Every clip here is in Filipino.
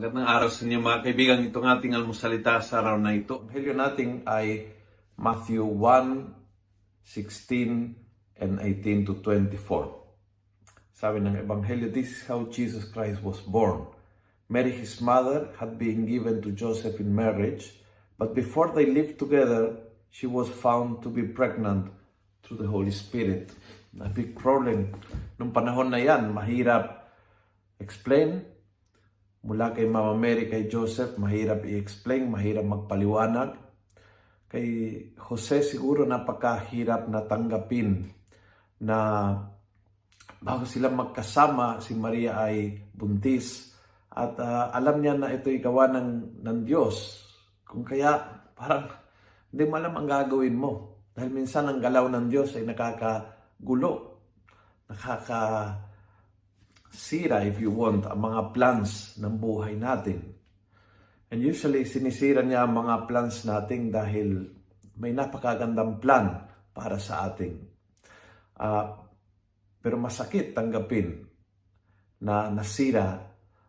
Magandang araw sa inyo mga kaibigan. Itong ating almusalita sa araw na ito. Ang helyo natin ay Matthew 1:16 and 18 to 24. Sabi ng Ebanghelyo, this is how Jesus Christ was born. Mary, his mother, had been given to Joseph in marriage, but before they lived together, she was found to be pregnant through the Holy Spirit. A big problem. Nung panahon na yan, mahirap explain. Mula kay Mama Mary, kay Joseph, mahirap i-explain, mahirap magpaliwanag. Kay Jose siguro napakahirap na tanggapin na bago sila magkasama, si Maria ay buntis. At alam niya na ito'y gawa ng Diyos. Kung kaya, parang hindi mo alam ang gagawin mo. Dahil minsan ang galaw ng Diyos ay nakakagulo, sira, if you want, ang mga plans ng buhay natin. And usually, sinisira niya ang mga plans natin dahil may napakagandang plan para sa atin. Pero masakit tanggapin na nasira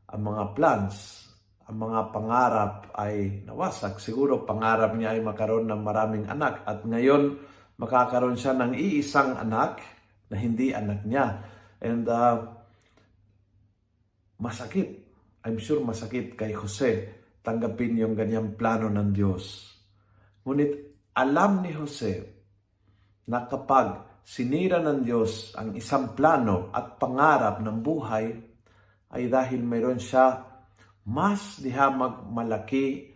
ang mga plans, ang mga pangarap ay nawasak. Siguro pangarap niya ay makaroon ng maraming anak at ngayon makakaroon siya ng iisang anak na hindi anak niya. And masakit. I'm sure masakit kay Jose tanggapin yung ganyang plano ng Diyos. Ngunit alam ni Jose na kapag sinira ng Diyos ang isang plano at pangarap ng buhay, ay dahil mayroon siya mas dihamag malaki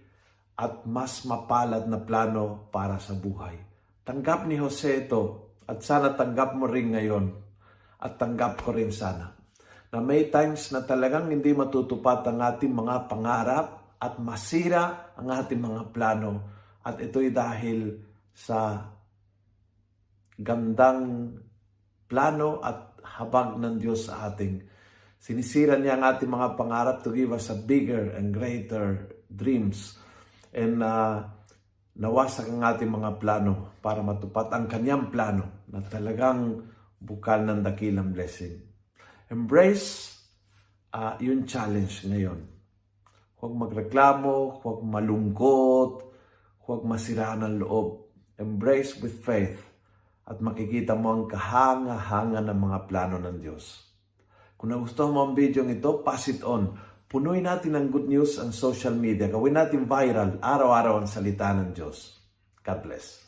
at mas mapalad na plano para sa buhay. Tanggap ni Jose ito at sana tanggap mo rin ngayon at tanggap ko rin sana. Na may times na talagang hindi matutupad ang ating mga pangarap at masira ang ating mga plano. At ito'y dahil sa gandang plano at habag ng Diyos sa ating. Sinisira niya ang ating mga pangarap to give us a bigger and greater dreams. And nawasak ang ating mga plano para matupad ang kanyang plano na talagang bukal ng dakilang blessing. Embrace yung challenge ngayon. Huwag magreklamo, huwag malungkot, huwag masiraan ang loob. Embrace with faith at makikita mo ang kahanga-hanga ng mga plano ng Diyos. Kung nagustuhan mo ang video ito, pass it on. Punuin natin ng good news ang social media. Gawin natin viral, araw-araw ang salita ng Diyos. God bless.